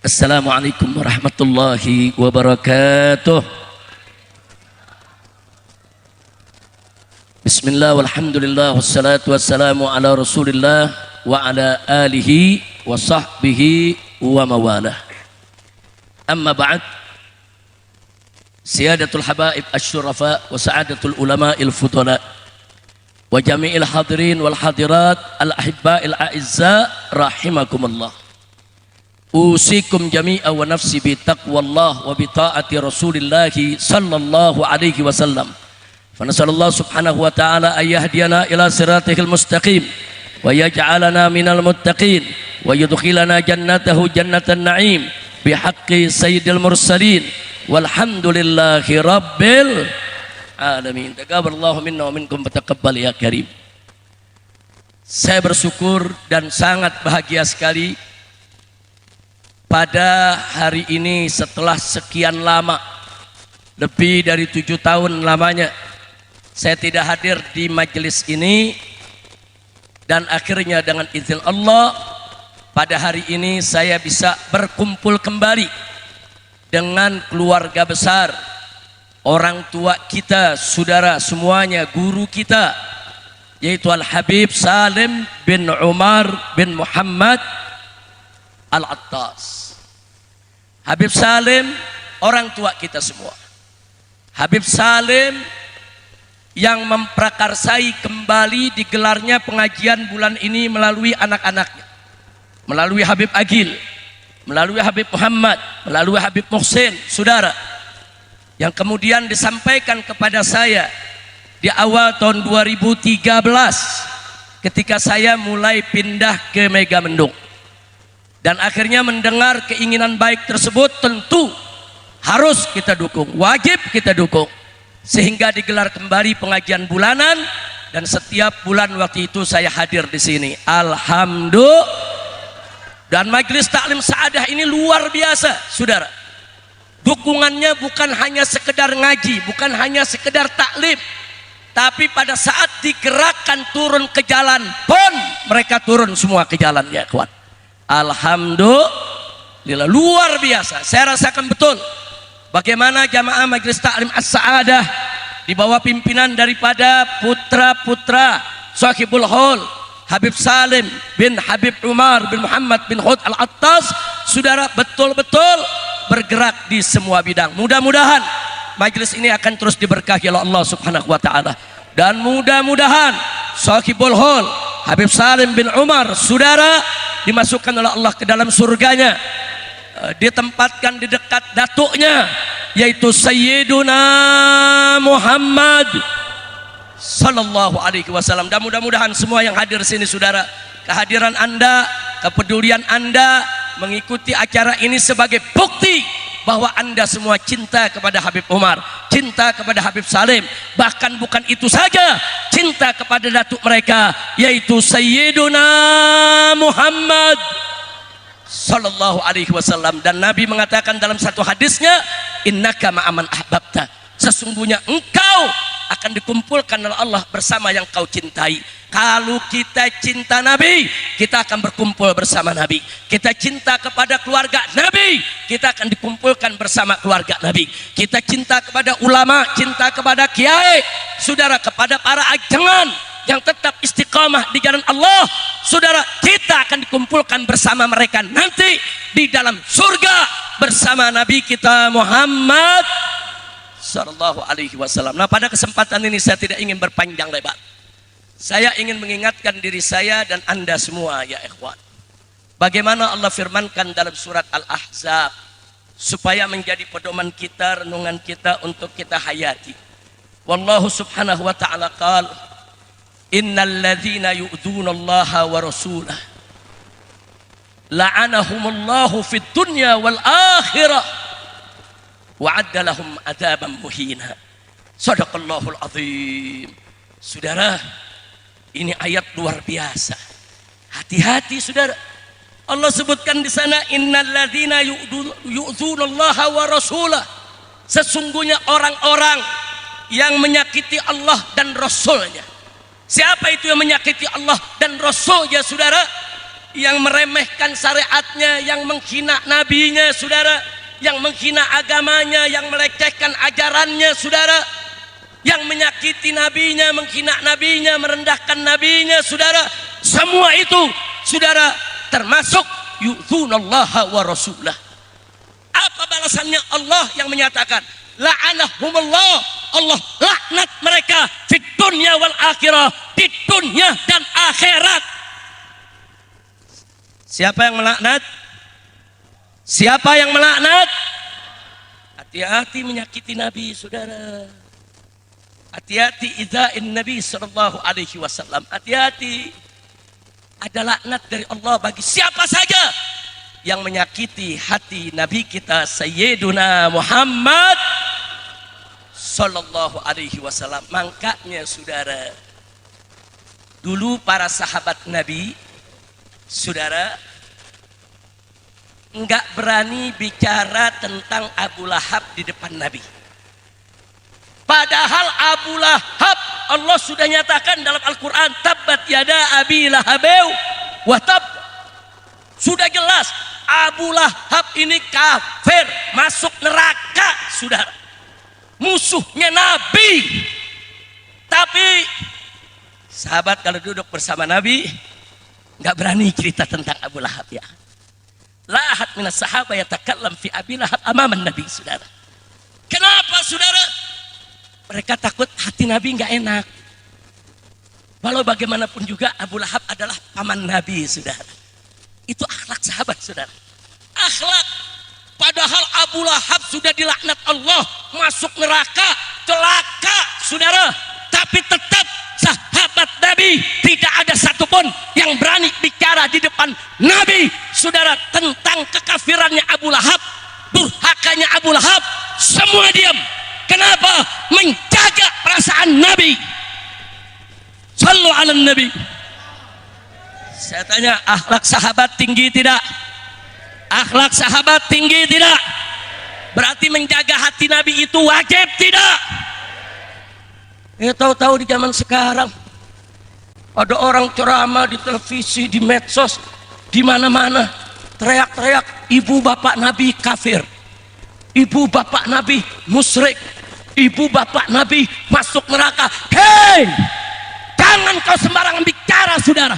Assalamualaikum warahmatullahi wabarakatuh. Bismillah walhamdulillah wassalatu wassalamu ala rasulillah wa ala alihi wa sahbihi wa mawalah. Amma ba'd. Siyadatul habaib asyurafa wa sa'adatul ulama'il fudala wa jami'il hadirin wal hadirat al-ahibba'il a'izza rahimakumullah. Usikum jami'a wa nafsi bi taqwallah wa bi ta'ati Rasulillah sallallahu alaihi wasallam. Fa nasallallahu subhanahu wa ta'ala ay yahdiyana ila siratihil mustaqim wa yaj'alana minal muttaqin wa yudkhilana jannatahu jannatan na'im bi haqqi sayyidil mursalin walhamdulillahi rabbil alamin. Taqabbalallahu minna wa minkum fataqabbal ya karim. Saya bersyukur dan sangat bahagia sekali pada hari ini setelah sekian lama, lebih dari 7 tahun lamanya, saya tidak hadir di majelis ini, dan akhirnya dengan izin Allah pada hari ini saya bisa berkumpul kembali dengan keluarga besar, orang tua kita, saudara semuanya, guru kita, yaitu Al-Habib Salim bin Umar bin Muhammad Al-Attas. Habib Salim orang tua kita semua. Habib Salim yang memprakarsai kembali digelarnya pengajian bulan ini melalui anak-anaknya, melalui Habib Agil, melalui Habib Muhammad, melalui Habib Muhsin, saudara, yang kemudian disampaikan kepada saya di awal tahun 2013 ketika saya mulai pindah ke Megamendung. Dan akhirnya mendengar keinginan baik tersebut, tentu harus kita dukung, wajib kita dukung, sehingga digelar kembali pengajian bulanan, dan setiap bulan waktu itu saya hadir di sini. Alhamdulillah. Dan majelis taklim saadah ini luar biasa, saudara. Dukungannya bukan hanya sekedar ngaji, bukan hanya sekedar taklim, tapi pada saat digerakkan turun ke jalan pun mereka turun semua ke jalan, ya kawan. Alhamdulillah, luar biasa. Saya rasakan betul bagaimana jamaah Majelis Taklim As-Sa'adah di bawah pimpinan daripada putra-putra Sahibul Haul Habib Salim bin Habib Umar bin Muhammad bin Hud Al-Attas, saudara, betul-betul bergerak di semua bidang. Mudah-mudahan majelis ini akan terus diberkahi oleh Allah Subhanahu wa taala, dan mudah-mudahan Sahibul Haul Habib Salim bin Umar, saudara, dimasukkan oleh Allah ke dalam surganya, ditempatkan di dekat datuknya, yaitu Sayyiduna Muhammad sallallahu alaihi wasallam. Dan mudah-mudahan semua yang hadir sini, saudara, kehadiran Anda, kepedulian Anda mengikuti acara ini sebagai bukti bahwa Anda semua cinta kepada Habib Umar, cinta kepada Habib Salim, bahkan bukan itu saja, cinta kepada datuk mereka, yaitu Sayyiduna Muhammad sallallahu alaihi wasallam. Dan Nabi mengatakan dalam satu hadisnya, innaka ma'aman ahbabta, sesungguhnya engkau akan dikumpulkan oleh Allah bersama yang kau cintai. Kalau kita cinta Nabi, kita akan berkumpul bersama Nabi. Kita cinta kepada keluarga Nabi, kita akan dikumpulkan bersama keluarga Nabi. Kita cinta kepada ulama, cinta kepada kiai, saudara, kepada para ajengan yang tetap istiqamah di jalan Allah, saudara, kita akan dikumpulkan bersama mereka nanti di dalam surga bersama Nabi kita Muhammad sallallahu alaihi wasallam. Nah, pada kesempatan ini saya tidak ingin berpanjang lebar. Saya ingin mengingatkan diri saya dan Anda semua, ya ikhwan, bagaimana Allah firmankan dalam surat Al-Ahzab, supaya menjadi pedoman kita, renungan kita untuk kita hayati. Wallahu subhanahu wa ta'ala qala, innal ladzina yu'dzunallaha wa rasulah la'anahumullahu fid dunya wal akhirah wa'adda lahum adzaban muhina. Shadaqallahul azim. Saudara, ini ayat luar biasa. Hati-hati, saudara. Allah sebutkan di sana, innal ladzina yu'dzunallaha wa rasulah, sesungguhnya orang-orang yang menyakiti Allah dan Rasulnya. Siapa itu yang menyakiti Allah dan Rasulnya, saudara? yang meremehkan syariatnya, yang menghina nabinya, saudara, yang menghina agamanya, yang melecehkan ajarannya, saudara, yang menyakiti nabinya, menghina nabinya, merendahkan nabinya, saudara, semua itu, saudara, termasuk yu'dzunallaha wa rasulah. Apa balasannya? Allah yang menyatakan, la'anahumullah, Allah laknat mereka di dunia wal akhirah, di dunia dan akhirat. Siapa yang melaknat? Siapa yang melaknat? Hati-hati menyakiti Nabi, saudara. Hati-hati idza'in Nabi sallallahu alaihi wasallam. Hati-hati. Ada laknat dari Allah bagi siapa saja yang menyakiti hati Nabi kita Sayyiduna Muhammad sallallahu alaihi wasallam. Makanya saudara, dulu para sahabat Nabi, saudara, enggak berani bicara tentang Abu Lahab di depan Nabi. Padahal Abu Lahab Allah sudah nyatakan dalam Al-Quran, tabbat yada abi lahabew wa tab. Sudah jelas Abu Lahab ini kafir, masuk neraka, saudara, musuhnya Nabi. Tapi sahabat kalau duduk bersama Nabi nggak berani cerita tentang Abu Lahab, ya. La ahad minas sahabah yatakallam fi Abi Lahab amaman Nabi, saudara. Kenapa, saudara? Mereka takut hati Nabi nggak enak. Walau bagaimanapun juga Abu Lahab adalah paman Nabi, saudara. Itu akhlak sahabat, saudara. Akhlak. Padahal Abu Lahab sudah dilaknat Allah, masuk neraka, celaka, saudara. Tapi tetap sahabat Nabi tidak ada satupun yang berani bicara di depan Nabi, saudara, tentang kekafirannya Abu Lahab, durhakanya Abu Lahab. Semua diam. Kenapa? Menjaga perasaan Nabi. Sallu ala Nabi. Saya tanya, akhlak sahabat tinggi tidak? Akhlak sahabat tinggi tidak? Berarti menjaga hati Nabi itu wajib tidak? Tahu-tahu di zaman sekarang ada orang ceramah di televisi, di medsos, di mana-mana teriak-teriak ibu bapak Nabi kafir, ibu bapak Nabi musyrik, ibu bapak Nabi masuk neraka. Hei, jangan kau sembarangan bicara, saudara.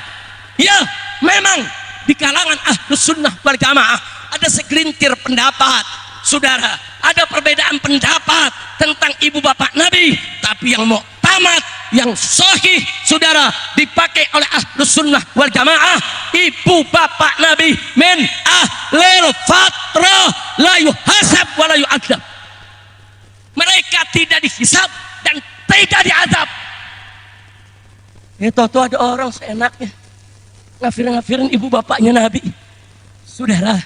Ya, memang di kalangan Ahlus Sunnah wal Jamaah ada segelintir pendapat, saudara, ada perbedaan pendapat tentang ibu bapak Nabi, tapi yang muktamad, yang sahih, saudara, dipakai oleh Ahlus Sunnah wal Jamaah, ibu bapak Nabi min ahlil fatrah, la yuhasab wa la yu'adzab. Mereka tidak dihisab dan tidak diazab. Itu ada orang seenaknya ngafir-ngafirin ibu bapaknya Nabi. Saudara,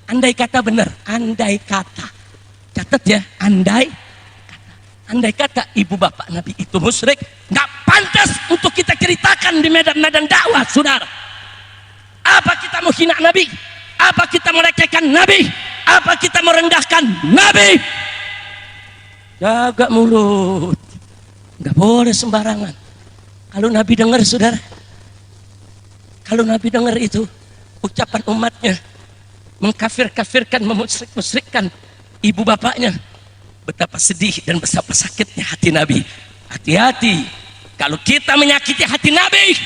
andai kata benar, andai kata, catat ya, andai kata ibu bapak Nabi itu musyrik, nggak pantas untuk kita ceritakan di medan-medan dakwah, saudara. Apa kita mau hina Nabi? Apa kita melecehkan Nabi? Apa kita merendahkan Nabi? Jaga mulut, nggak boleh sembarangan. Kalau Nabi dengar, saudara, kalau Nabi dengar itu ucapan umatnya mengkafir-kafirkan, memusyrik-musyrikkan ibu bapaknya, betapa sedih dan betapa sakitnya hati Nabi. Hati-hati kalau kita menyakiti hati Nabi.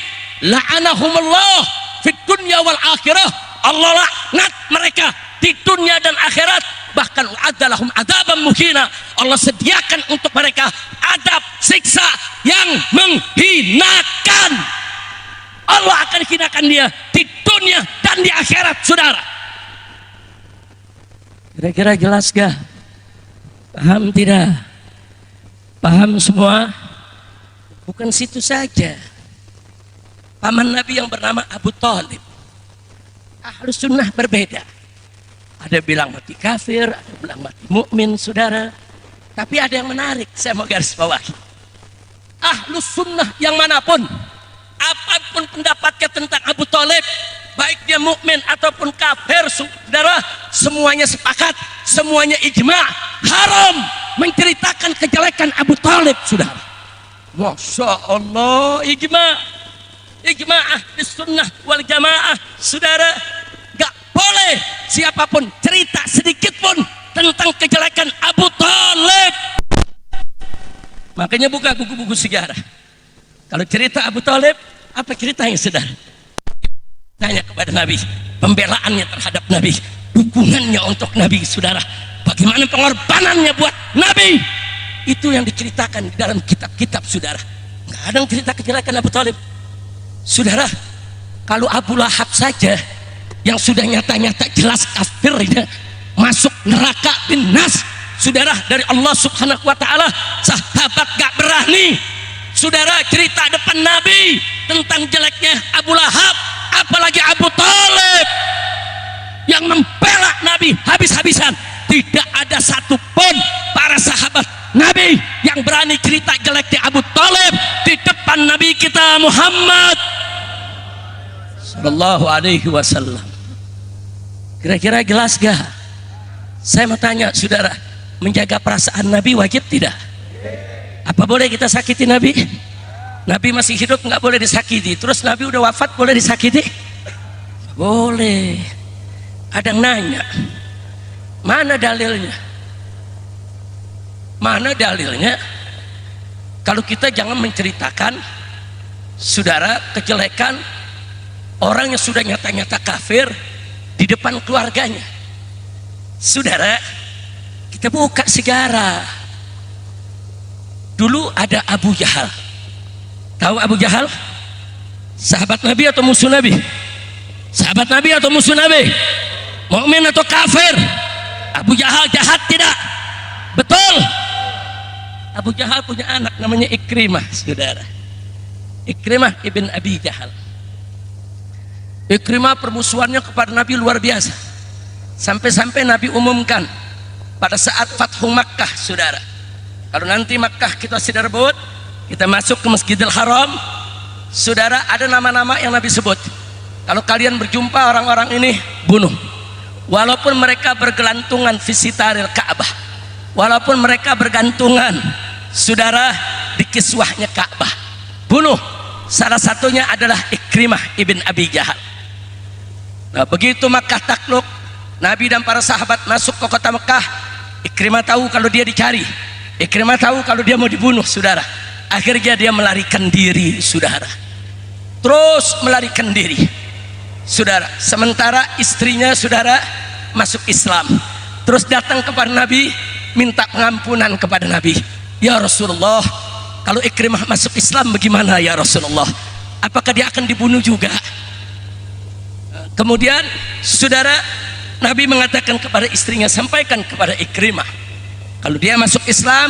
La'anahumullah fid dunya wal akhirah. Allah laknat mereka di dunia dan akhirat. Bahkan wa'adalahum adzabam muhina. Allah sediakan untuk mereka adab siksa yang menghinakan. Allah akan hinakan dia di dunia dan di akhirat, saudara. Kira-kira jelas gak? Paham tidak? Paham semua? Bukan situ saja. Paman Nabi yang bernama Abu Thalib, Ahlus Sunnah berbeda. Ada bilang mati kafir, ada bilang mati mukmin, saudara. Tapi ada yang menarik, saya mau garis bawahi. Ahlus Sunnah yang manapun, apapun pendapatnya tentang Abu Thalib, baik dia mukmin ataupun kafir, saudara, semuanya sepakat, semuanya ijma, haram menceritakan kejelekan Abu Thalib, saudara. Masya Allah, ijma. ijma'ah di sunnah wal jamaah, saudara, gak boleh siapapun cerita sedikit pun tentang kejelekan Abu Thalib. Makanya buka buku-buku sejarah. Kalau cerita Abu Thalib, apa ceritanya, saudara? Tanya kepada Nabi, pembelaannya terhadap Nabi, dukungannya untuk Nabi, saudara, bagaimana pengorbanannya buat Nabi, itu yang diceritakan di dalam kitab-kitab, saudara. Nggak ada yang cerita kejelekan Abu Thalib, saudara. Kalau Abu Lahab saja yang sudah nyata-nyata jelas kafirnya, masuk neraka binnas, saudara, dari Allah subhanahu wa ta'ala, sahabat gak berani, saudara, cerita depan Nabi tentang jeleknya Abu Lahab, apalagi Abu Thalib yang membela Nabi habis-habisan. Tidak ada satupun para sahabat Nabi yang berani cerita jeleknya Abu Thalib di depan Nabi kita Muhammad sallallahu alaihi wasallam. Kira-kira jelas gak? Saya mau tanya, saudara, menjaga perasaan Nabi wajib tidak? Apa boleh kita sakiti Nabi? Nabi masih hidup nggak boleh disakiti, terus Nabi udah wafat boleh disakiti? Boleh. Ada yang nanya, mana dalilnya? Mana dalilnya kalau kita jangan menceritakan, saudara, kejelekan orang yang sudah nyata-nyata kafir di depan keluarganya? Saudara, kita buka sejarah. Dulu ada Abu Jahal. Tahu Abu Jahal? Sahabat Nabi atau musuh Nabi? Sahabat Nabi atau musuh Nabi? Mukmin atau kafir? Abu Jahal jahat tidak? Betul. Abu Jahal punya anak namanya Ikrimah, saudara. Ikrimah ibn Abi Jahal. Ikrimah permusuhannya kepada Nabi luar biasa. Sampai-sampai Nabi umumkan pada saat Fathu Makkah, saudara, kalau nanti Makkah kita sudah rebut, kita masuk ke Masjidil Haram, saudara, ada nama-nama yang Nabi sebut. Kalau kalian berjumpa orang-orang ini, bunuh. Walaupun mereka bergelantungan fi sitaril Ka'bah, walaupun mereka bergantungan, saudara, di kiswahnya Ka'bah, bunuh. Salah satunya adalah Ikrimah ibn Abi Jahal. Nah, begitu Makkah takluk, Nabi dan para sahabat masuk ke kota Mekah, Ikrimah tahu kalau dia dicari, Ikrimah tahu kalau dia mau dibunuh, saudara. Akhirnya dia melarikan diri, saudara. Terus melarikan diri, saudara. Sementara istrinya, saudara, masuk Islam. Terus datang kepada Nabi, minta pengampunan kepada Nabi. Ya Rasulullah, kalau Ikrimah masuk Islam bagaimana ya Rasulullah? Apakah dia akan dibunuh juga? Kemudian, saudara, Nabi mengatakan kepada istrinya, sampaikan kepada Ikrimah, kalau dia masuk Islam,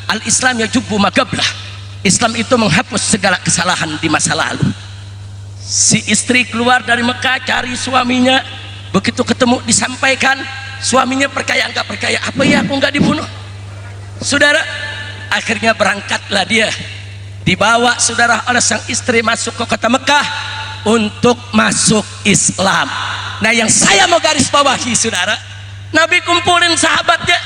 al-Islam yajubbu magablah, Islam itu menghapus segala kesalahan di masa lalu. Si istri keluar dari Mekah cari suaminya, begitu ketemu disampaikan, suaminya percaya nggak percaya, apa ya aku nggak dibunuh, saudara. Akhirnya berangkatlah dia, dibawa, saudara, oleh sang istri masuk ke kota Mekah untuk masuk Islam. Nah, yang saya mau garis bawahi, saudara, Nabi kumpulin sahabatnya,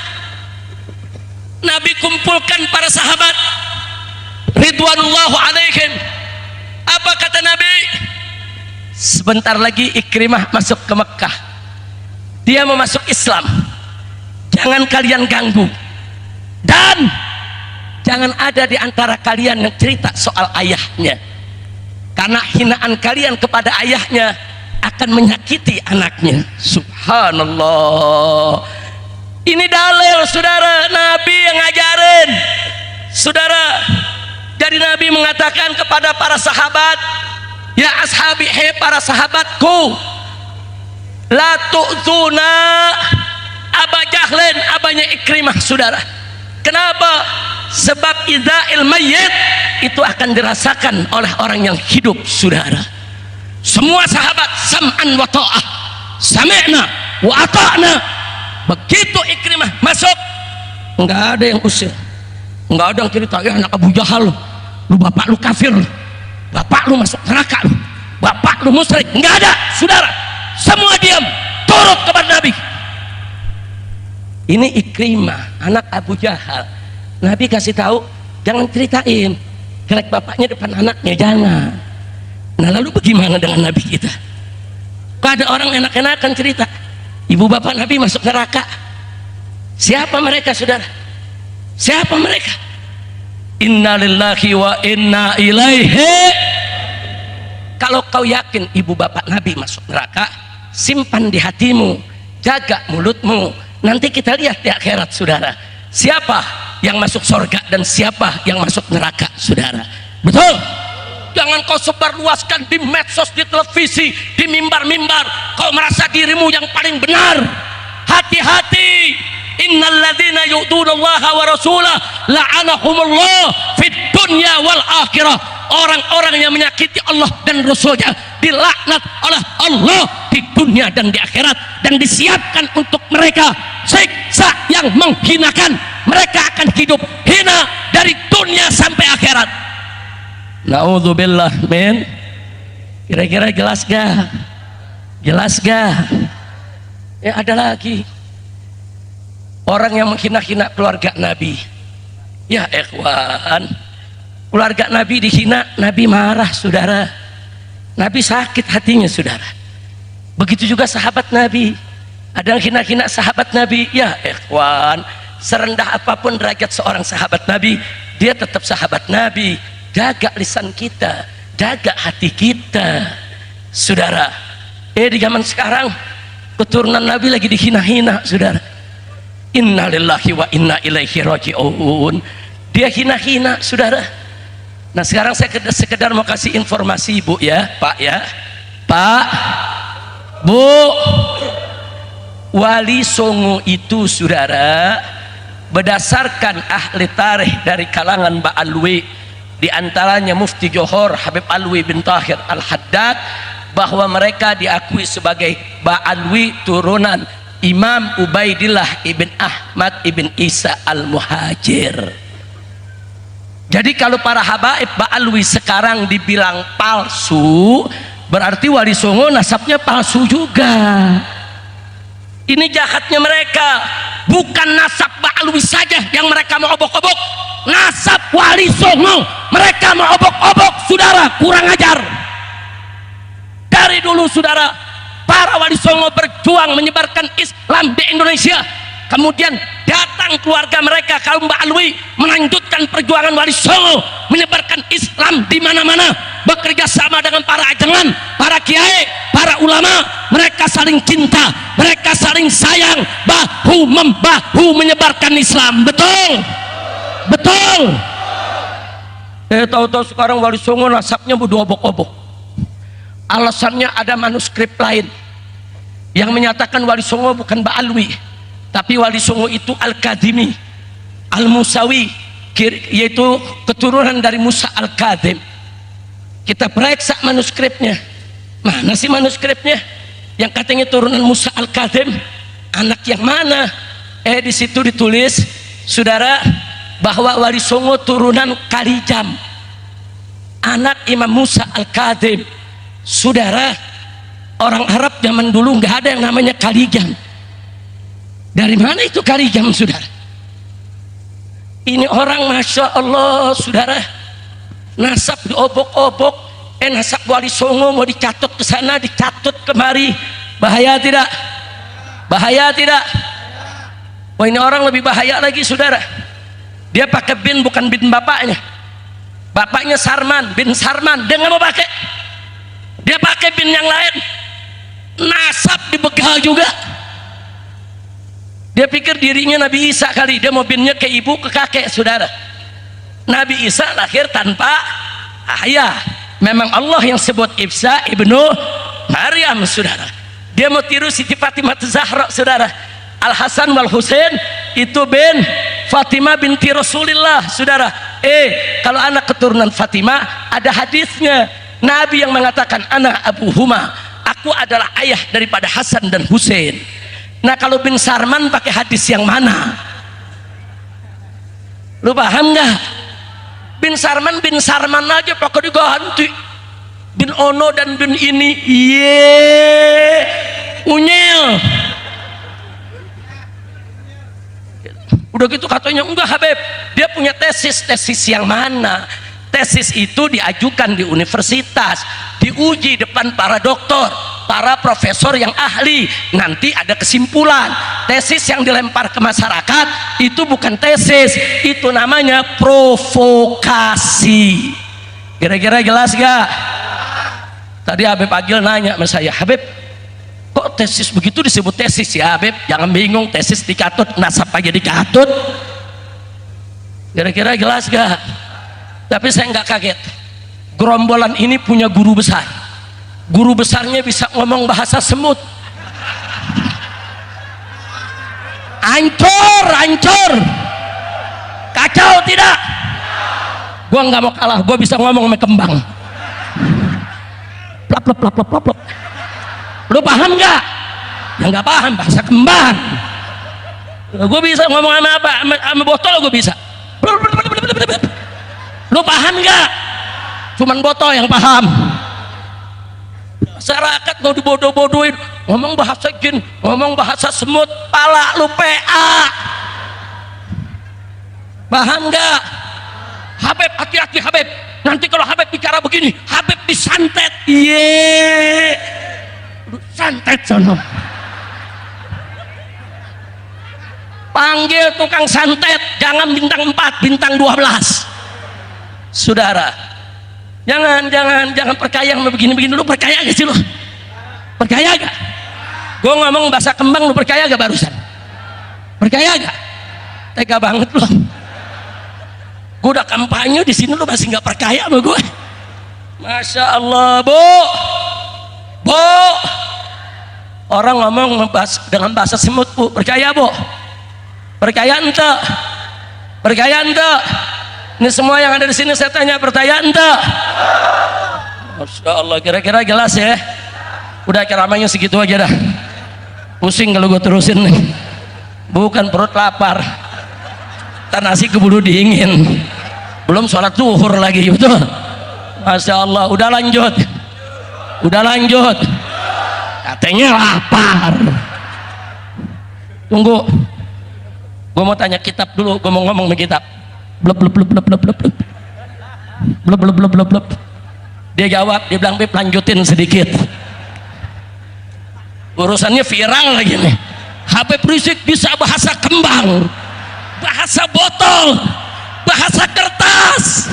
Nabi kumpulkan para sahabat ridwanullahu alaihim. Apa kata Nabi? Sebentar lagi Ikrimah masuk ke Mekah, dia mau masuk Islam, jangan kalian ganggu, dan jangan ada di antara kalian yang cerita soal ayahnya, karena hinaan kalian kepada ayahnya akan menyakiti anaknya. Subhanallah. Ini dalil, saudara, Nabi yang ngajarin, saudara. Jadi Nabi mengatakan kepada para sahabat, ya ashabi, hei para sahabatku, la tu'zuna Aba Jahlin, abanya Ikrimah, saudara. Kenapa? Sebab idza'il mayyit itu akan dirasakan oleh orang yang hidup, saudara. Semua sahabat sam'an wa ta'ah, sami'na wa ata'na. Begitu Ikrimah masuk, enggak ada yang usir, enggak ada yang cerita, ya anak Abu Jahal, lu bapak lu kafir, bapak lu masuk neraka, lu bapak lu musyrik. Enggak ada, saudara. Semua diam, turut kepada Nabi. Ini Ikrimah, anak Abu Jahal. Nabi kasih tahu, jangan ceritain jelek bapaknya depan anaknya, jangan. Nah lalu bagaimana dengan Nabi kita? Kok ada orang enak-enakan cerita ibu bapak Nabi masuk neraka? Siapa mereka saudara? Siapa mereka? Inna lillahi wa inna ilaihi. Kalau kau yakin ibu bapak Nabi masuk neraka, simpan di hatimu, jaga mulutmu. Nanti kita lihat di akhirat saudara, siapa yang masuk surga dan siapa yang masuk neraka saudara. Betul? Jangan kau sebarluaskan di medsos, di televisi, di mimbar-mimbar, kau merasa dirimu yang paling benar. Hati-hati. Innal ladzina yu'tunallaha wa rasulah la'anahumullah fid dunya wal akhirah. Orang-orang yang menyakiti Allah dan Rasulnya dilaknat oleh Allah di dunia dan di akhirat, dan disiapkan untuk mereka siksa yang menghinakan. Mereka akan hidup hina dari dunia sampai akhirat. Na'udzubillah min. Kira-kira jelas gak? Jelas gak? Ya ada lagi orang yang menghina-hina keluarga Nabi. Ya ikhwan, keluarga Nabi dihina, Nabi marah saudara. Nabi sakit hatinya saudara. Begitu juga sahabat Nabi, ada yang hina-hina sahabat Nabi. Ya ikhwan, serendah apapun derajat seorang sahabat Nabi, dia tetap sahabat Nabi. Jaga lisan kita, jaga hati kita saudara. Di zaman sekarang keturunan Nabi lagi dihina-hina saudara. Inna lillahi wa inna ilaihi raji'un. Dia hina-hina saudara. Nah sekarang saya sekedar mau kasih informasi Bu ya, Pak ya, Pak, Bu, Wali Songo itu saudara, berdasarkan ahli tarikh dari kalangan Ba'alwi, di antaranya Mufti Johor Habib Alwi bin Tahir Al-Haddad, bahwa mereka diakui sebagai Ba'alwi turunan Imam Ubaidillah ibn Ahmad ibn Isa Al-Muhajir. Jadi kalau para habaib Ba'alwi sekarang dibilang palsu, berarti Wali Songo nasabnya palsu juga. Ini jahatnya mereka. Bukan nasab Ba'alwi saja yang mereka mau obok-obok, nasab Wali Songo mereka mau obok-obok saudara. Kurang ajar. Dari dulu saudara, para Wali Songo berjuang menyebarkan Islam di Indonesia. Kemudian datang keluarga mereka kaum Ba'alwi melanjutkan perjuangan Wali Songo menyebarkan Islam di mana-mana, bekerja sama dengan para ajengan, para kiai, para ulama. Mereka saling cinta, mereka saling sayang, bahu membahu menyebarkan Islam. Betul? Betul? Tahu-tahu sekarang Wali Songo nasabnya obok-obok. Alasannya ada manuskrip lain yang menyatakan Wali Songo bukan Ba'alwi, tapi Wali Songo itu Al-Kadhimi Al-Musawi, yaitu keturunan dari Musa Al-Kadhim. Kita periksa manuskripnya. Mana sih manuskripnya yang katanya turunan Musa Al-Kadhim? Anak yang mana? Di situ ditulis saudara bahwa Wali Songo turunan Kalijam, anak Imam Musa Al-Kadhim. Saudara, orang Arab zaman dulu nggak ada yang namanya Kalijam. Dari mana itu Kalijam saudara? Ini orang Masya Allah saudara, nasab diobok-obok. Nasab Wali Songo mau dicatut ke sana, dicatut kemari. Bahaya tidak? Bahaya tidak? Wah ini orang lebih bahaya lagi saudara. Dia pakai bin bukan bin bapaknya. Bapaknya Sarman bin Sarman, dia nggak mau pakai. Dia pakai bin yang lain. Nasab dibegal juga. Dia pikir dirinya Nabi Isa kali, dia mau binnya ke ibu ke kakek saudara. Nabi Isa lahir tanpa ayah. Memang Allah yang sebut Isa ibnu Maryam saudara. Dia mau tiru Siti Fatimah Zahra saudara. Al Hasan wal Husain itu bin Fatimah binti Rasulillah saudara. Kalau anak keturunan Fatimah ada hadisnya, Nabi yang mengatakan ana abuhuma, aku adalah ayah daripada Hasan dan Husain. Nah kalau bin Sarman pakai hadis yang mana? Lu paham nggak? Bin Sarman aja pakai diganti. Bin Ono dan bin ini, unyil. Udah gitu katanya enggak Habib, dia punya tesis yang mana? Tesis itu diajukan di universitas, diuji depan para dokter, para profesor yang ahli, nanti ada kesimpulan. Tesis yang dilempar ke masyarakat itu bukan tesis, itu namanya provokasi. Kira-kira jelas gak? Tadi Habib Agil nanya sama saya, Habib, kok tesis begitu disebut tesis ya Habib? Jangan bingung, tesis dikatut, nasab aja dikatut. Kira-kira jelas gak? Tapi saya nggak kaget, gerombolan ini punya guru besar. Guru besarnya bisa ngomong bahasa semut. Hancur, kacau tidak? Gua nggak mau kalah, gua bisa ngomong sama kembang. Plap plap plap plap plap. Lu paham nggak? Ya nggak paham bahasa kembang. Gua bisa ngomong sama apa? Sama botol gua bisa. Lu paham nggak? Cuman botol yang paham. Masyarakat mau dibodoh-bodohin, ngomong bahasa jin, ngomong bahasa semut, pala lu PA. Paham nggak? Habib, hati-hati Habib, nanti kalau Habib bicara begini, Habib disantet. Iye, lu santet sono. Panggil tukang santet, jangan bintang 4, bintang 12. Saudara, jangan percaya sama begini-begini. Lu percaya gak sih lu? Percaya gak? Gue ngomong bahasa kembang, lu percaya gak barusan? Percaya gak? Tega banget lu. Gue udah kampanye di sini, lu masih nggak percaya sama gue? Masya Allah, Bu. Orang ngomong dengan bahasa semut, Bu. Percaya, Bu? Percaya ente? Percaya ente? Ini semua yang ada di sini saya tanya, percaya ente? Masya Allah, kira-kira jelas ya? Udah ceramahnya segitu aja dah. Pusing kalau gue terusin nih. Bukan perut lapar, ntar nasi keburu dingin. Belum sholat zuhur lagi, betul? Masya Allah, udah lanjut. Katanya lapar. Tunggu, gue mau tanya kitab dulu. Gue mau ngomong sama kitab. Blub. Dia jawab, dia bilang, Beb, lanjutin sedikit. Urusannya viral lagi nih. Habib Rizik bisa bahasa kembang, bahasa botol, bahasa kertas.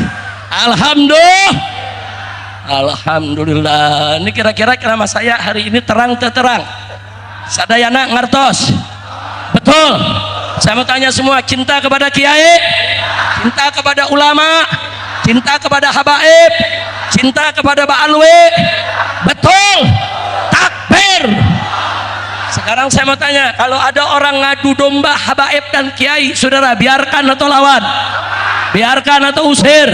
Alhamdulillah. Ini kira-kira ceramah saya hari ini terang. Sadayana ngertos? Betul. Saya mau tanya semua, cinta kepada kiai, cinta kepada ulama, cinta kepada habaib, cinta kepada ba'alwi? Betul. Takbir. Sekarang saya mau tanya, kalau ada orang ngadu domba habaib dan kiai, saudara biarkan atau lawan? Biarkan atau usir?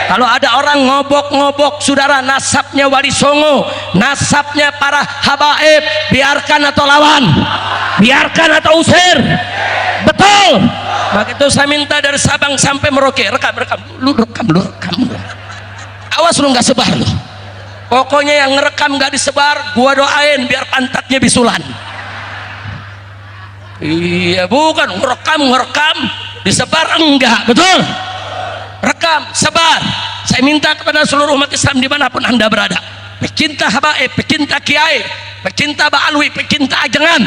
Kalau ada orang ngobok-ngobok saudara, nasabnya Wali Songo, nasabnya para habaib, biarkan atau lawan? Biarkan atau usir? Betul. Maka itu saya minta dari Sabang sampai Merauke, rekam lu. Awas lu nggak sebar lu. Pokoknya yang ngerekam nggak disebar, gua doain biar pantatnya bisulan. Iya, bukan ngerekam disebar enggak, betul? Rekam, sebar. Saya minta kepada seluruh umat Islam dimanapun anda berada, pecinta habaib, pecinta kiai, pecinta ba'alwi, pecinta ajengan,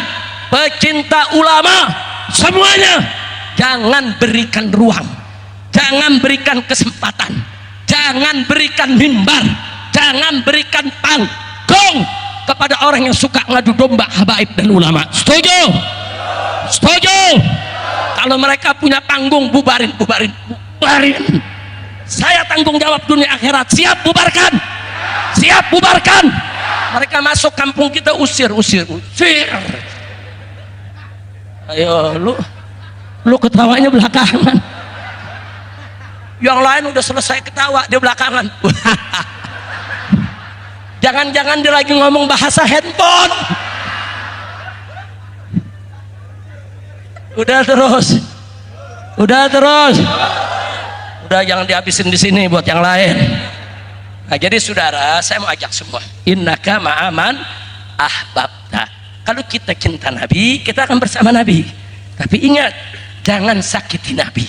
pecinta ulama, semuanya jangan berikan ruang, jangan berikan kesempatan, jangan berikan mimbar, jangan berikan panggung kepada orang yang suka ngadu domba habaib dan ulama. Setuju? Kalau mereka punya panggung, bubarin. Saya tanggung jawab dunia akhirat. Siap bubarkan. Mereka masuk kampung kita, usir. Ayo lu ketawanya belakangan. Yang lain udah selesai ketawa, dia belakangan. Jangan-jangan dia lagi ngomong bahasa handphone. Udah terus. Udah, jangan dihabisin di sini buat yang lain. Nah, jadi saudara, saya mau ajak semua. Innaka ma'aman ahbabta. Kalau kita cinta Nabi, kita akan bersama Nabi. Tapi ingat, jangan sakiti Nabi.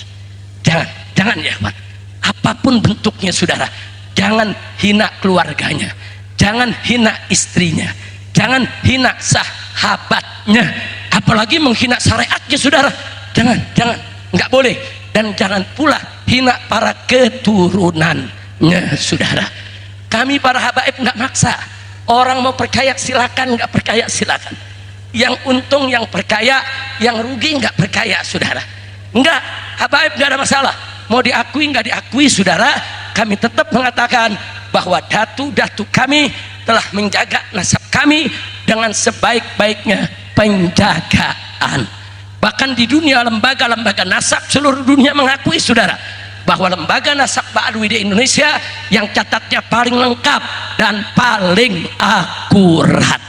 Jangan ya, Pak. Apapun bentuknya saudara, jangan hina keluarganya, jangan hina istrinya, jangan hina sahabatnya, apalagi menghina syariatnya, saudara. Jangan, nggak boleh. Dan jangan pula hina para keturunannya, saudara. Kami para habaib nggak maksa. Orang mau percaya silakan, nggak percaya silakan. Yang untung yang percaya, yang rugi nggak percaya, saudara. Enggak, habaib nggak ada masalah. Mau diakui nggak diakui, saudara, kami tetap mengatakan bahwa datu-datu kami telah menjaga nasab kami dengan sebaik-baiknya penjagaan. Bahkan di dunia lembaga-lembaga nasab seluruh dunia mengakui, saudara, bahwa lembaga nasab Ba'alwi di Indonesia yang catatnya paling lengkap dan paling akurat.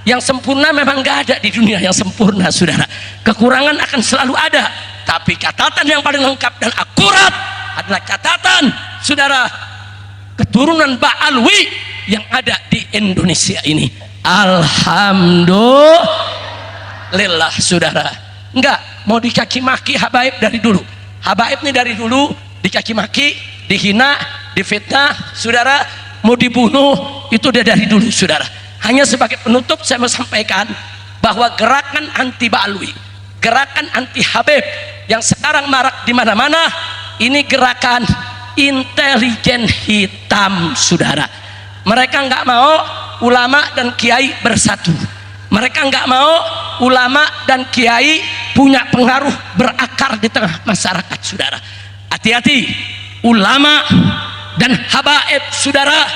Yang sempurna memang nggak ada di dunia yang sempurna, saudara. Kekurangan akan selalu ada, tapi catatan yang paling lengkap dan akurat adalah catatan, saudara, keturunan Ba'alwi yang ada di Indonesia ini. Alhamdulillah, saudara. Enggak mau dicaci maki habaib dari dulu. Habaib ini dari dulu dicaci maki, dihina, difitnah, saudara, mau dibunuh, itu dia dari dulu, saudara. Hanya sebagai penutup saya mau sampaikan bahwa gerakan anti Ba'alwi, gerakan anti habib yang sekarang marak di mana-mana, ini gerakan intelijen hitam, saudara. Mereka nggak mau ulama dan kiai bersatu. Mereka nggak mau ulama dan kiai punya pengaruh berakar di tengah masyarakat, saudara. Hati-hati, ulama dan habaib, saudara,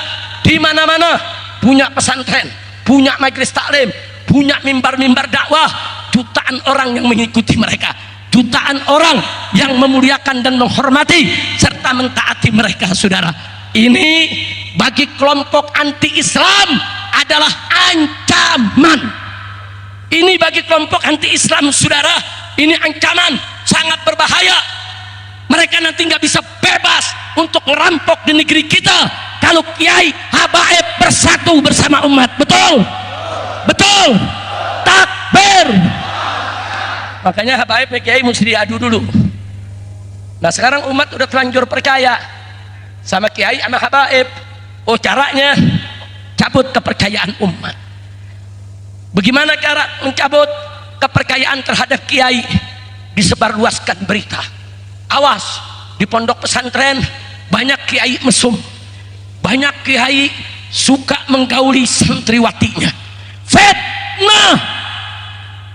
di mana-mana punya pesantren, punya majelis taklim, punya mimbar-mimbar dakwah, jutaan orang yang mengikuti mereka, jutaan orang yang memuliakan dan menghormati serta mentaati mereka, saudara. Ini bagi kelompok anti-Islam adalah ancaman. Ini bagi kelompok anti-Islam, saudara, ini ancaman sangat berbahaya. Mereka nanti nggak bisa bebas untuk merampok di negeri kita kalau kiai habaib bersatu bersama umat. Betul, betul, takbir. Makanya habaib kiai mesti diadu dulu. Nah sekarang umat udah terlanjur percaya sama kiai sama habaib. Oh, caranya cabut kepercayaan umat. Bagaimana cara mencabut kepercayaan terhadap kiai? Disebarluaskan berita. Awas, di pondok pesantren banyak kiai mesum, banyak kiai suka menggauli santriwatinya. Fitnah.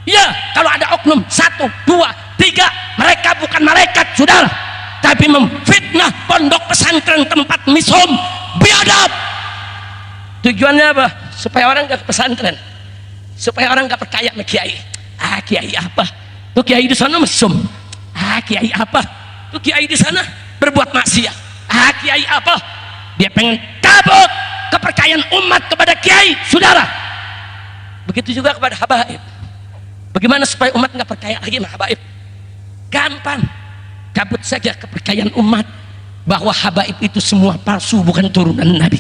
Ya, kalau ada oknum 1, 2, 3, mereka bukan malaikat, saudara, tapi memfitnah pondok pesantren tempat mesum, biadab. Tujuannya apa? Supaya orang nggak ke pesantren, supaya orang nggak percaya sama kiai. Ah, kiai apa? Tuh kiai di sana mesum. Ah, kiai apa? Tuh kiai di sana berbuat maksiat. Ah, kiai apa? Dia pengen cabut kepercayaan umat kepada kiai, saudara. Begitu juga kepada habaib. Bagaimana supaya umat nggak percaya lagi sama habaib? Gampang, cabut saja kepercayaan umat bahwa habaib itu semua palsu, bukan turunan Nabi.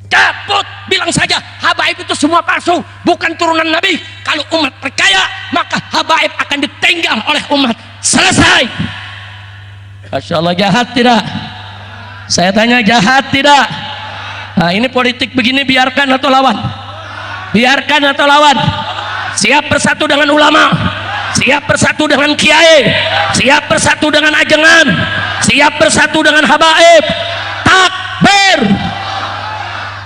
Cabut, bilang saja habaib itu semua palsu, bukan turunan Nabi. Kalau umat percaya, maka habaib akan ditinggal oleh umat. Selesai. Masya Allah, jahat tidak? Saya tanya, jahat tidak? Nah, ini politik begini, biarkan atau lawan? Biarkan atau lawan? Siap bersatu dengan ulama, siap bersatu dengan kiai, siap bersatu dengan ajengan, siap bersatu dengan habaib. Takbir.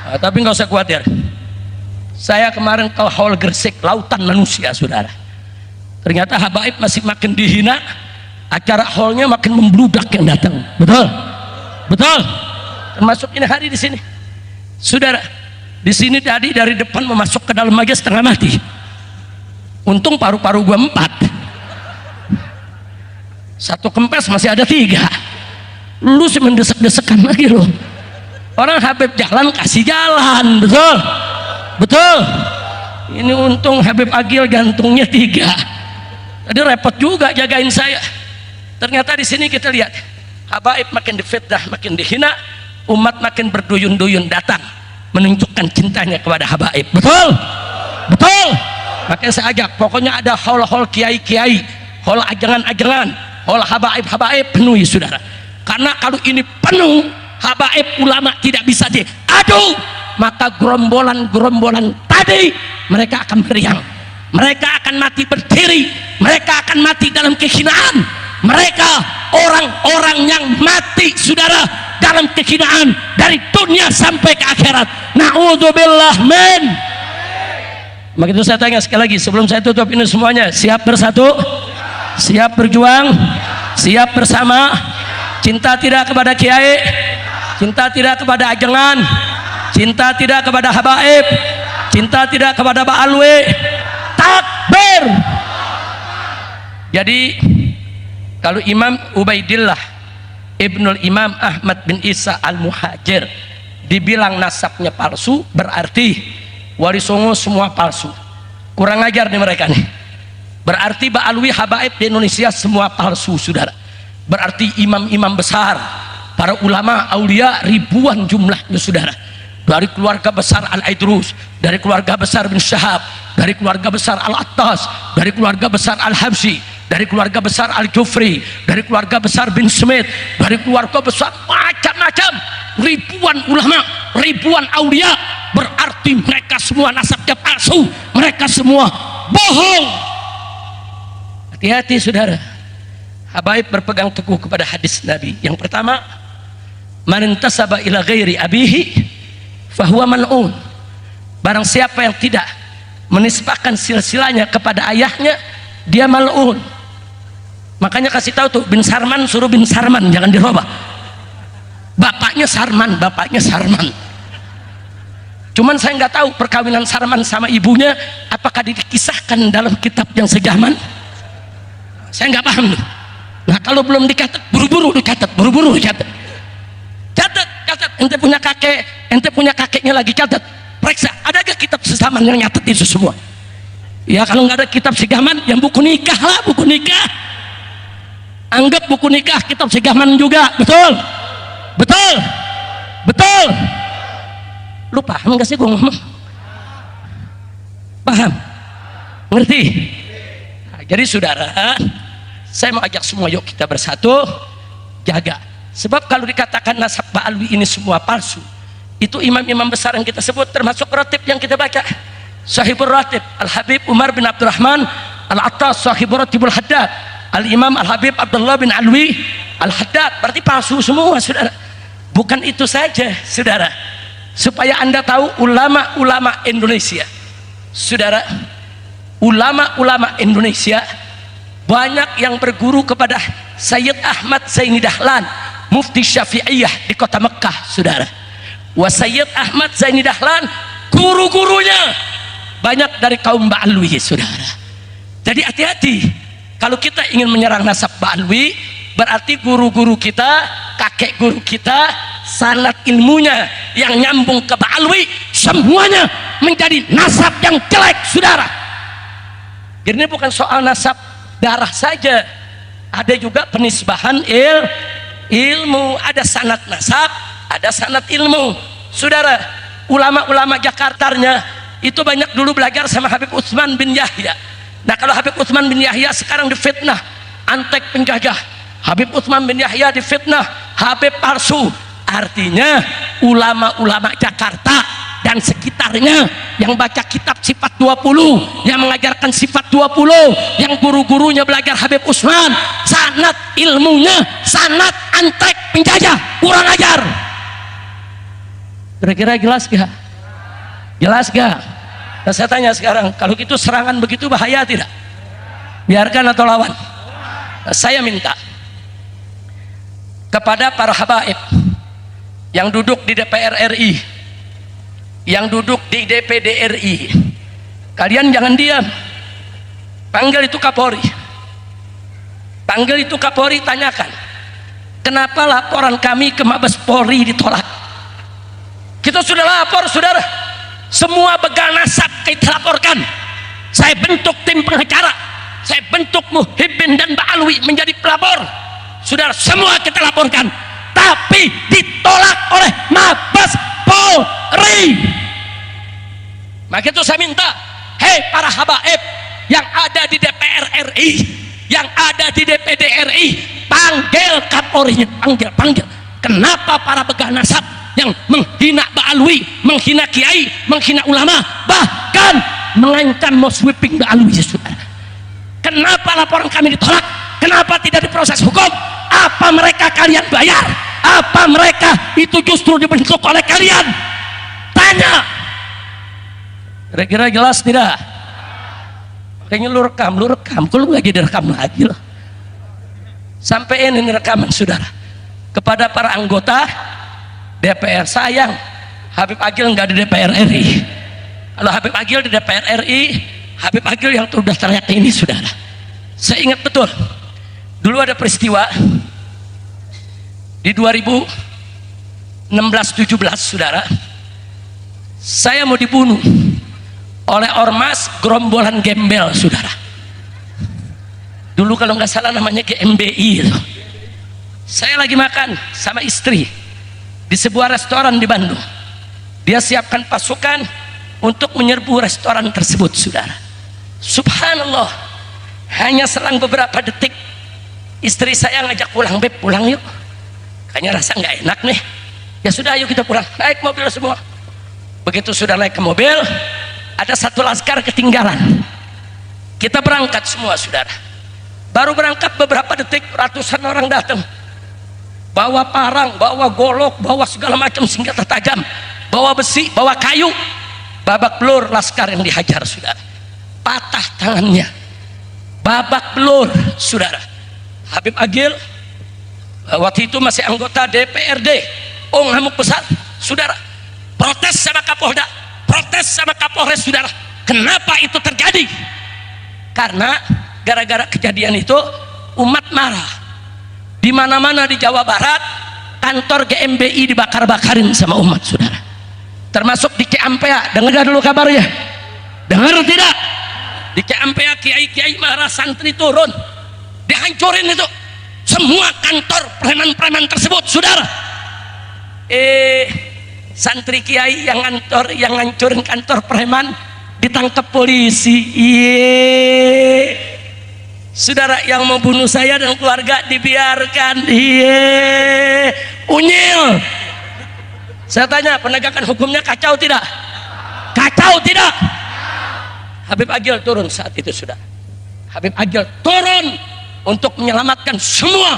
Nah, tapi nggak usah khawatir. Saya kemarin ke Hall Gresik, lautan manusia, saudara. Ternyata habaib masih makin dihina, acara hallnya makin membludak yang datang. Betul, betul. Termasuk ini hari di sini, saudara. Di sini tadi dari depan memasuk ke dalam aja setengah mati. Untung paru-paru gua 4. Satu kempes masih ada 3. Lu sih mendesek-desekan lagi loh. Orang Habib jalan kasih jalan, betul, betul. Ini untung Habib Agil gantungnya 3. Tadi repot juga jagain saya. Ternyata di sini kita lihat habaib makin difitnah, makin dihina, umat makin berduyun-duyun datang menunjukkan cintanya kepada habaib. Betul, betul. Makanya saya ajak, pokoknya ada hall-hall kiai-kiai, hall ajangan-ajangan, hall habaib-habaib penuhi, saudara. Karena kalau ini penuh, habaib ulama tidak bisa diadu, maka gerombolan-gerombolan tadi mereka akan meriang, mereka akan mati berdiri, mereka akan mati dalam kehinaan, mereka orang-orang yang mati saudara dalam kehinaan dari dunia sampai ke akhirat. Na'udzubillah min. Begitu saya tanya sekali lagi sebelum saya tutup ini semuanya, siap bersatu, siap berjuang, siap bersama, cinta tidak kepada kiai, cinta tidak kepada ajengan, cinta tidak kepada habaib, cinta tidak kepada ba'alwi. Takbir. Jadi kalau Imam Ubaidillah Ibnul Imam Ahmad bin Isa Al-Muhajir dibilang nasabnya palsu, berarti Wali Songo semua palsu. Kurang ajar nih mereka nih. Berarti ba'alwi habaib di Indonesia semua palsu saudara. Berarti imam-imam besar, para ulama aulia ribuan jumlahnya saudara. Dari keluarga besar Al-Aidrus, dari keluarga besar bin Syahab, dari keluarga besar Al-Attas, dari keluarga besar Al-Habsyi, dari keluarga besar Al-Jufri, dari keluarga besar bin Smith, dari keluarga besar macam-macam, ribuan ulama, ribuan aulia. Berarti mereka semua nasabnya palsu, mereka semua bohong. Hati-hati saudara. Habaib berpegang teguh kepada hadis Nabi. Yang pertama, man intasaba ila ghairi abihi fahuwa mal'un. Barang siapa yang tidak menisbahkan silsilahnya kepada ayahnya, dia mal'un. Makanya kasih tahu tuh bin Sarman, suruh bin Sarman, jangan dirubah. Bapaknya Sarman, bapaknya Sarman. Cuman saya nggak tahu perkawinan Sarman sama ibunya apakah dikisahkan dalam kitab yang sejaman. Saya nggak paham tuh. Nah kalau belum dicatat, buru-buru dicatat, buru-buru dicatat. Catat, ente punya kakek, ente punya kakeknya lagi, catat. Periksa, ada gak kitab sejaman yang nyatet itu semua? Ya kalau nggak ada kitab sejaman, yang buku nikah lah, buku nikah. Anggap buku nikah kitab sejaman juga, betul? Betul? Betul? Lu paham gak sih gue ngomong? Paham? Ngerti? Nah, jadi saudara, saya mau ajak semua, yuk kita bersatu jaga. Sebab kalau dikatakan nasab ba'alwi ini semua palsu, itu imam-imam besar yang kita sebut termasuk ratib yang kita baca. Sahibul Ratib Al-Habib Umar bin Abdurrahman Al-Attas, Sahibul Ratibul Haddad Al-Imam Al-Habib Abdullah bin Alwi Al-Haddad. Berarti palsu semua saudara. Bukan itu saja saudara, supaya anda tahu ulama-ulama Indonesia saudara, ulama-ulama Indonesia banyak yang berguru kepada Sayyid Ahmad Zaini Dahlan, Mufti Syafi'iyah di kota Mekah saudara. Wa Sayyid Ahmad Zaini Dahlan guru-gurunya banyak dari kaum ba'alwi saudara. Jadi hati-hati kalau kita ingin menyerang nasab ba'alwi, berarti guru-guru kita, kakek guru kita, sanad ilmunya yang nyambung ke ba'alwi semuanya menjadi nasab yang jelek saudara. Jadi ini bukan soal nasab darah saja, ada juga penisbahan ilmu, ada sanad nasab, ada sanad ilmu saudara. Ulama-ulama Jakartanya itu banyak dulu belajar sama Habib Utsman bin Yahya. Nah kalau Habib Utsman bin Yahya sekarang difitnah antek penjajah, Habib Utsman bin Yahya difitnah Habib palsu. Artinya ulama-ulama Jakarta dan sekitarnya yang baca kitab sifat 20, yang mengajarkan sifat 20, yang guru-gurunya belajar Habib Utsman, sanad ilmunya sanad antek penjajah, kurang ajar. Kira-kira jelas gak? Jelas gak? Nah, saya tanya sekarang, kalau gitu serangan begitu bahaya tidak? Biarkan atau lawan? Nah, saya minta kepada para habaib yang duduk di DPR RI, yang duduk di DPD RI, kalian jangan diam. Panggil itu Kapolri, panggil itu Kapolri, tanyakan kenapa laporan kami ke Mabes Polri ditolak. Kita sudah lapor saudara, semua begal nasab kita laporkan. Saya bentuk tim pengacara, saya bentuk Muhibbin dan Ba'alwi menjadi pelapor saudara, semua kita laporkan, tapi ditolak oleh Mabes Polri. Maka itu saya minta, hei para habaib yang ada di DPR RI, yang ada di DPD RI, panggil Kapolrinya, panggil. Kenapa para begal nasab yang menghina Ba'alwi, menghina kiai, menghina ulama, bahkan mengancam mau sweeping Ba'alwi ya saudara. Kenapa laporan kami ditolak? Kenapa tidak diproses hukum? Apa mereka kalian bayar? Apa mereka itu justru dibentuk oleh kalian? Tanya. Kira-kira jelas tidak? Kayaknya lu rekam, kalau nggak jadi rekam lagi loh. Sampai ini rekaman saudara kepada para anggota DPR. Sayang Habib Agil nggak di DPR RI. Kalau Habib Agil di DPR RI, Habib Agil yang sudah terlihat ini saudara. Saya ingat betul dulu ada peristiwa di 2016-17 saudara, saya mau dibunuh oleh ormas gerombolan gembel saudara. Dulu kalau nggak salah namanya GMBI itu. Saya lagi makan sama istri di sebuah restoran di Bandung. Dia siapkan pasukan untuk menyerbu restoran tersebut saudara. Subhanallah, hanya selang beberapa detik istri saya ngajak pulang, beb pulang yuk, kayaknya rasa nggak enak nih. Ya sudah, ayo kita pulang. Naik mobil semua. Begitu sudah naik ke mobil, ada satu laskar ketinggalan. Kita berangkat semua saudara. Baru berangkat beberapa detik, ratusan orang datang, bawa parang, bawa golok, bawa segala macam senjata tajam, bawa besi, bawa kayu. Babak belur laskar yang dihajar saudara, patah tangannya, babak belur saudara. Habib Agil waktu itu masih anggota DPRD, ngamuk besar saudara, protes sama Kapolda, protes sama Kapolres saudara. Kenapa itu terjadi? Karena gara-gara kejadian itu umat marah. Di mana-mana di Jawa Barat kantor GMBI dibakar-bakarin sama umat saudara, termasuk di Ciampea. Dengar dulu kabarnya, dengar tidak? Di Ciampea kiai-kiai marah, santri turun, dihancurin itu semua kantor preman-preman tersebut saudara. Santri kiai yang ngancurin kantor preman ditangkap polisi. Saudara, yang mau bunuh saya dan keluarga dibiarkan. Unyil. Saya tanya, penegakan hukumnya kacau tidak? Kacau tidak? Habib Agil turun saat itu sudah. Habib Agil turun untuk menyelamatkan semua,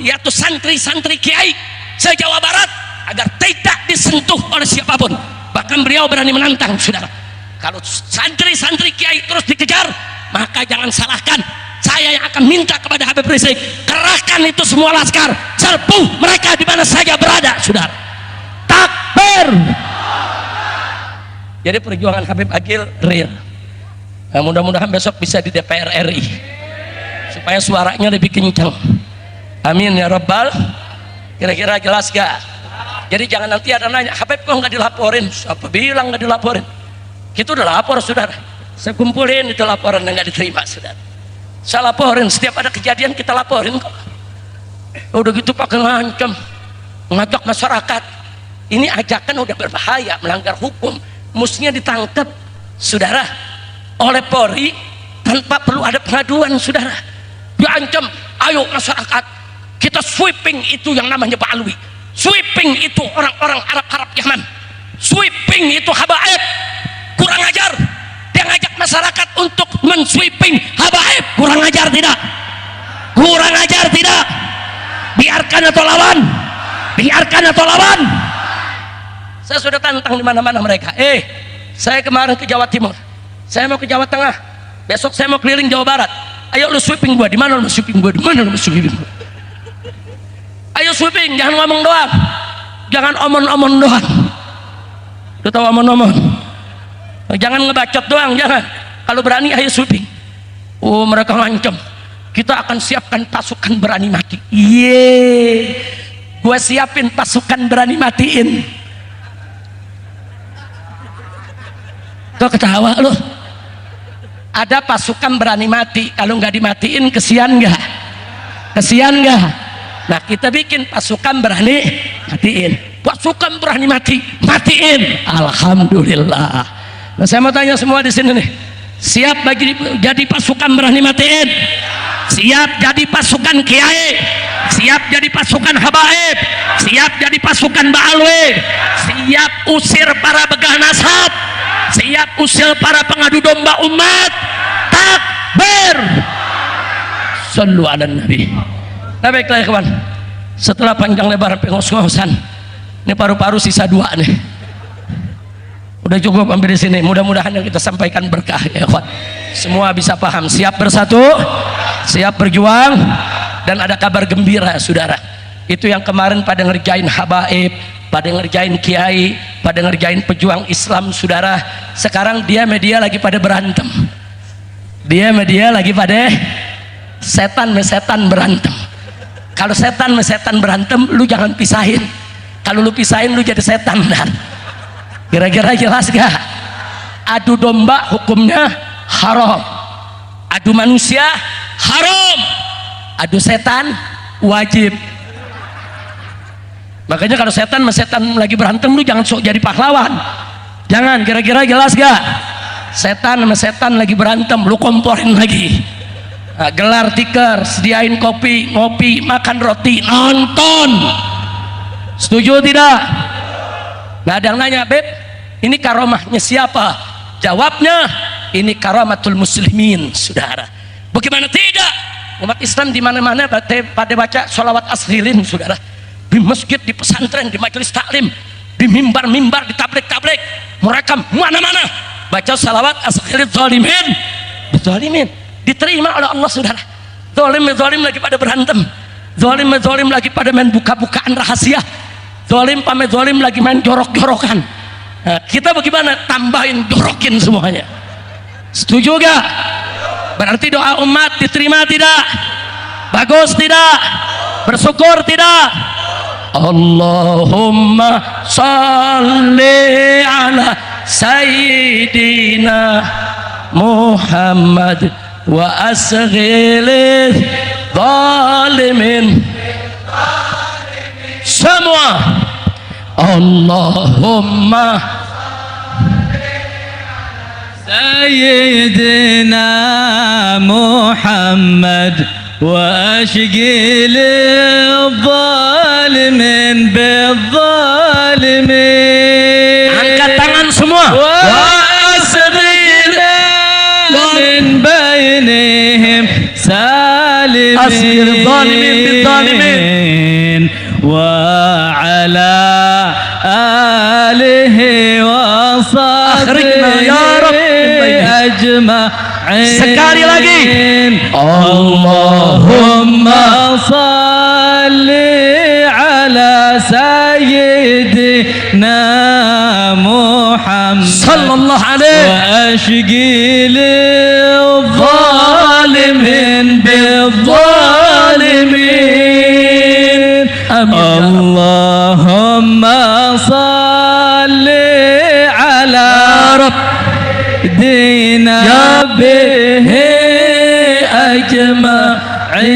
yaitu santri-santri kiai se-Jawa Barat agar tidak disentuh oleh siapapun. Bahkan beliau berani menantang saudara, kalau santri-santri kiai terus dikejar, maka jangan salahkan saya yang akan minta kepada Habib Rizik, kerahkan itu semua laskar, serbu mereka di mana saja berada saudara. Takbir. Jadi perjuangan Habib Agil real. Nah, mudah-mudahan besok bisa di DPR RI supaya suaranya lebih kencang. Amin ya Rabbal. Kira-kira jelas gak? Jadi jangan nanti ada nanya, Habib kok nggak dilaporin? Siapa bilang nggak dilaporin? Kita udah lapor saudara. Saya kumpulin itu laporan yang nggak diterima saudara. Saya laporin, setiap ada kejadian kita laporin kok. Udah gitu pakai ngancam, ngajak masyarakat. Ini ajakan udah berbahaya, melanggar hukum, mestinya ditangkap saudara oleh Polri tanpa perlu ada pengaduan saudara. Diancam, ayo masyarakat kita sweeping itu yang namanya Ba'alwi, sweeping itu orang-orang Arab Yaman, sweeping itu habaib. Kurang ajar, dia ngajak masyarakat untuk mensweeping habaib. Kurang ajar tidak? Kurang ajar tidak? Biarkan atau lawan? Biarkan atau lawan? Saya sudah tantang di mana-mana mereka. Saya kemarin ke Jawa Timur, saya mau ke Jawa Tengah, besok saya mau keliling Jawa Barat. Ayo lu sweeping gua, di mana lu sweeping gua? Di mana lu sweeping gua? Ayo sweeping, jangan ngomong doang, jangan omong-omong doang. Lu tahu omong-omong? Jangan ngebacot doang, jangan. Kalau berani ayo sweeping. Mereka ngancam, kita akan siapkan pasukan berani mati. Gue siapin pasukan berani matiin. Kok ketawa lu? Ada pasukan berani mati, kalau nggak dimatiin kesian nggak? Kesian nggak? Nah, kita bikin pasukan berani matiin. Pasukan berani mati, matiin. Alhamdulillah. Nah, saya mau tanya semua di sini nih, siap bagi jadi pasukan berani matiin? Siap jadi pasukan kiai? siap jadi pasukan habaib, siap jadi pasukan ba'alwi, siap usir para begah nasab, siap usir para pengadu domba umat. Takbir, sallu ala nabi. Nah baiklah ya kawan, setelah panjang lebar pengos-ngosan, ini paru-paru sisa 2 nih, udah cukup sampai di sini. Mudah-mudahan yang kita sampaikan berkah ya kawan, semua bisa paham. Siap bersatu, siap berjuang, dan ada kabar gembira saudara. Itu yang kemarin pada ngerjain habaib, pada ngerjain kiai, pada ngerjain pejuang Islam saudara. Sekarang dia media lagi pada berantem, dia media lagi pada setan berantem. Kalau setan berantem, lu jangan pisahin. Kalau lu pisahin, lu jadi setan. Kira-kira jelas gak? Adu domba hukumnya haram, adu manusia haram, adu setan wajib. Makanya kalau setan lagi berantem, lu jangan sok jadi pahlawan. Jangan. Kira-kira jelas gak? Setan sama setan lagi berantem, lu komporin lagi. Nah, gelar tikar, sediain kopi, ngopi, makan roti, nonton. Setuju tidak? Nah, ada yang nanya, Beb, ini karomahnya siapa? Jawabnya, ini karamatul muslimin saudara. Bagaimana tidak? Umat Islam di mana-mana pada baca sholawat asrilin saudara. Di masjid, di pesantren, di majelis taklim, di mimbar-mimbar, di tablik-tablik, merekam mana-mana baca sholawat asrilin zalimin. Diterima oleh Allah saudara. Zalim lagi pada berantem, zalim lagi pada main buka-bukaan rahasia, zalim lagi main jorok-jorokan. Nah, kita bagaimana? Tambahin, jorokin semuanya. Setuju gak? Berarti doa umat diterima tidak? Bagus tidak? Bersyukur tidak? Allahumma salli ala sayyidina Muhammad wa asghilil zalimin. Semua Allahumma sayyidina Muhammad wa asghilil zalimin bizzalimin. Angkat tangan semua. أسر الظالمين بالظالمين وعلى آله وصحبه يا رب أجمعين. Sekali lagi, Allahumma salli ala sayyidina Muhammad sallallahu alaihi wa ashghilil zalimin bizzalimin. Allahumma salli ala dina bihi ajma'in.